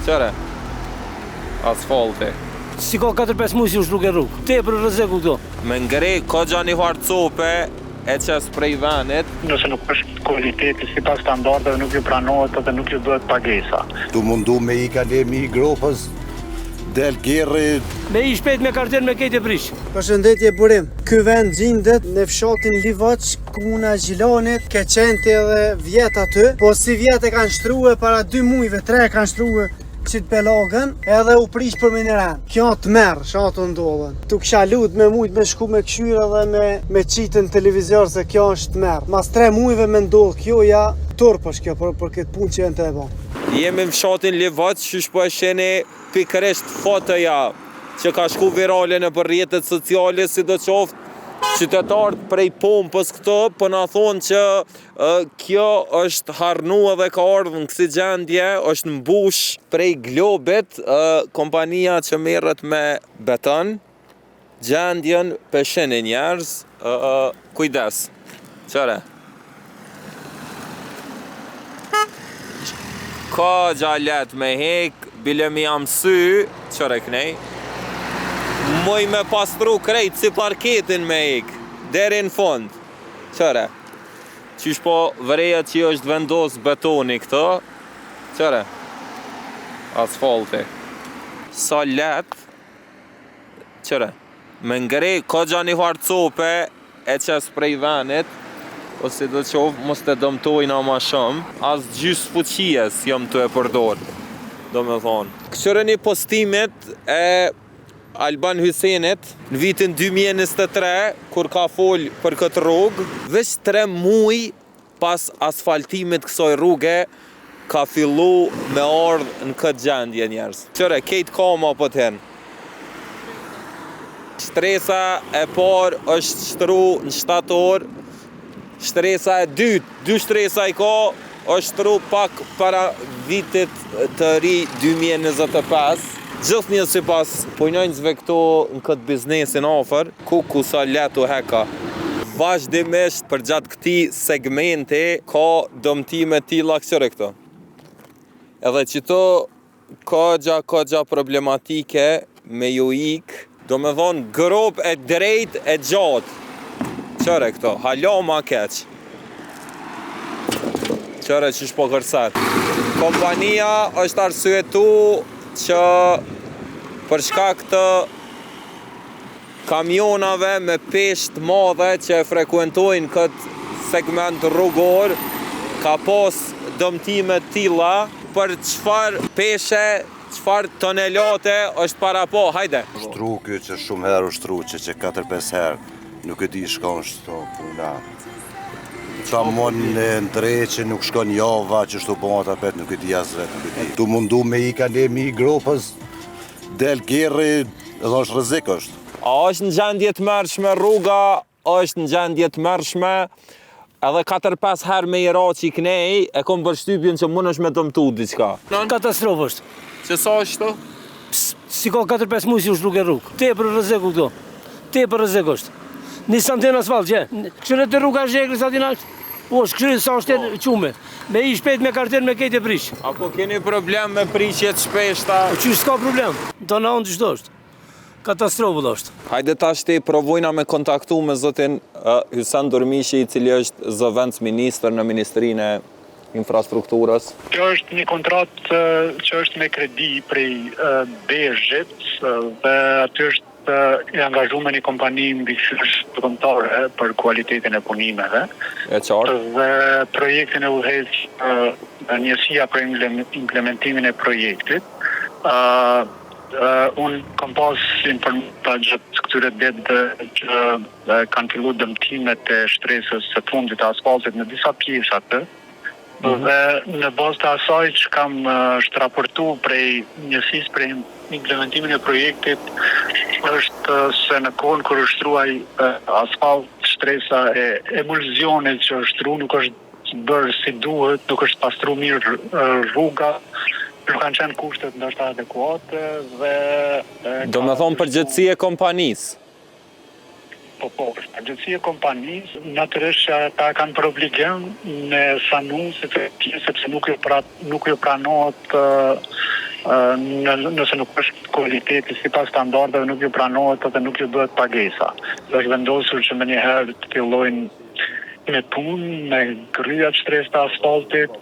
Qëre? Asfalti. Si ka 4-5 muaj si u shluke rrugë. Tepër rreziku këtu. Me ngre ka gjani harcope e qes prej venit. Nëse nuk është kualiteti sipas standardeve nuk ju pranohet dhe nuk ju bëhet pagesa. Tu mundu me i kalemi i gropës, del gerri. Me i shpejt me kartel me kejt e prish. Përshëndetje burim. Ky vend gjendet në fshatin Livaç, komuna Gjilanit, ke qenë edhe vjet aty, po si vjet e kanë shtruar para 2 muajve, 3 kanë shtruar qitë pelagën edhe u prish për mineran. Kjo të merë, shatë ndodhen. Tu kisha lut me mujt me shku me këshyra dhe me qitën televizor se kjo është merë. Mas 3 muajve me ndodh kjo ja turpësh kjo për këtë punë që e në të e bon. Jemi në fshatin Livaç, qysh po e sheni pikërisht fotoja që ka shku virale në për rrjetet sociale, si do qoftë qytetarët prej pompës këto, po na thonë që kjo është harnu edhe ka ardhur në kësi gjendje, është mbush prej Globit, kompania që merret me beton, gjendjen pesheni njerëz, kujdes, qëre? Ka gjallet me hek, bile mi jam sy, qëre kënej? Moj me pastru krejt si parketin me ik, deri në fund. Qëre? Qysh po vëreja që është vendos betoni këto? Qëre? Asfalti. Sa let? Qëre? Me ngre, ka gjani harcope e qes prej venit, ose do qovë mos të dëmtojna ma shumë, as gjys fuqies jam të e përdor, do me thonë. Këshëre një postimit e Alban Hysenit në vitin 2023, kur ka fol për këtë rrugë, veç 3 muaj pas asfaltimit kësaj rruge, ka fillu me ardhë në këtë gjendje njerëz. Qëre, kejt kama po t'hen. Shtresa e parë është shtru në 7 orë, shtresa e dytë, 2 shtresa i ka, është shtru pak para vitit të ri 2025. Gjithë një si pas punojnësve këto në këtë biznesin ofër, ku sa letu heka. Vazhdimisht për gjatë këti segmenti ka dëmtime tilla kësire këto. Edhe qëto ka gja problematike me ju ik, do me thonë grop e drejt e gjatë. Qëre këto, hala ma keq. Qëre që shpo kërset. Kompania është arsyetu që për shkak të kamionave me peshë të madhe që e frekuentojnë këtë segment rrugor, ka pas dëmtime tilla për çfarë peshe, çfarë tonelate është para po, hajde. Shtru kjo që shumë herë u shtru që 4-5 herë, nuk e di shkon shto puna. Qa mon në ndreqe, nuk shkon java që shtu bon atapet, nuk e di as vetë, nuk e di. Tu mundu me i kalemi i gropës, del gerri, edhe është rrezik është. A është në gjendje të mërshme rruga, është në gjendje të mërshme, edhe 4-5 herë me i ra që i knej, e kom përshtypjen që mund është me dëmtu diqka. Katastrofë është. Që sa është të? Si ka 4-5 muaj si u shluke rrugë. Tepër rreziku këtu. Tepër rrezik është. Një santen asfalt, që? Këshire të rruga zhegri sa t'ina është? Po, shkëshire sa është të qume. Me i shpejt me kartel me kejt e prish. Apo keni problem me prishjet shpeshta? Po që s'ka problem. Do na unë qështo është. Katastrofë është. Hajde ta shti provojna me kontaktu me zotin Hysen Durmishi, i cili është zëvendës ministër në Ministrinë e Infrastrukturës. Kjo është një kontratë që është me kredi prej BSH-it dhe aty është e angazhuar me një kompani mbikëqyrëtare për cilësinë e punimeve. E qartë. Dhe projektin e udhëheq njësia për implementimin e projektit. Unë kam pas informata gjatë këtyre ditëve që kanë filluar dëmtimet e shtresës së fundit të asfaltit në disa pjesë atë. Dhe në bazë të asaj që kam shtraportu prej njësisë për implementimin e projektit është se në kohën kur është shtruaj asfalt, shtresa e emulzionit që është shtru nuk është bërë si duhet, nuk është pastru mirë rruga, nuk kanë qenë kushtet ndoshta adekuate dhe... Do me thonë përgjithësi e kompanisë? Po, përgjithësi e kompanisë, natyrisht që ata kanë për obligim në sanu sepse nuk ju pranohet Nëse nuk është kualiteti sipas standardeve nuk ju pranohet dhe nuk ju bëhet pagesa. Është vendosur që më njëherë të fillojnë me punë, me kryat shtresë të asfaltit,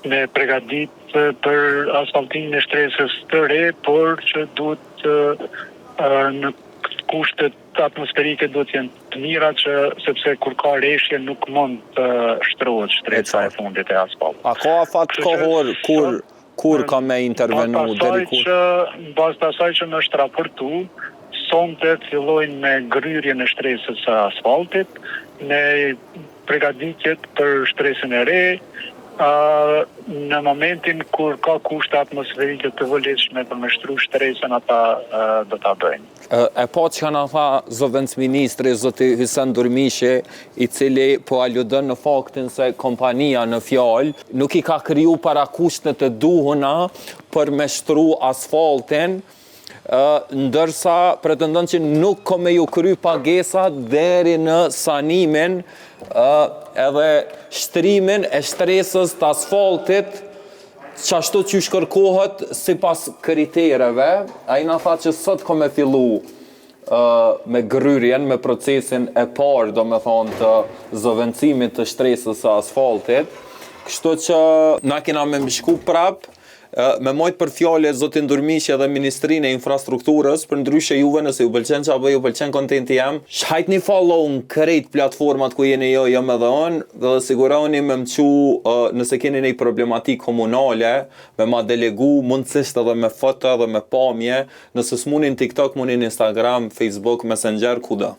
me përgatit për asfaltimin e shtresës të re, por që duhet në kushtet atmosferike duhet jenë të mira sepse kur ka reshje nuk mund të shtrohet shtresa e fundit e asfaltit. A ka afat kohor kur ka me intervenu deri kur? Në bazë të asaj që më është raportu, sonte fillojnë me gryrjen e shtresës së asfaltit, me përgatitjet për shtresën e re, në momentin kur ka kushte atmosferike të vëlletshme për me shtru shtresën, ata do ta bëjnë. E po që na tha zotënc ministri, zoti Hysen Durmishi, i cili po aludon në faktin se kompania në fjalë nuk i ka kriju para kushtet të duhuna për me shtru asfaltin, ndërsa pretendon që nuk ka me ju kry pagesa deri në sanimin edhe shtrimin e shtresës të asfaltit qashtu që shkërkohet si pas kritereve. A i na tha që sot ka me fillu me gryrjen, me procesin e parë, do me thonë të zëvendësimit të shtresës së asfaltit, kështu që na kena me mshku prap me mojt për fjale zotin Durmishi dhe Ministrinë e Infrastrukturës, për ndryshe juve nëse ju pëlqen që apo ju pëlqen kontenti jam, shajt një follow në krejt platformat ku jeni jo jam edhe unë, dhe siguroni me mqu nëse keni një problematik komunale, me ma delegu mundësisht edhe me foto dhe me pamje, nëse s'munin TikTok, munin Instagram, Facebook, Messenger, kuda.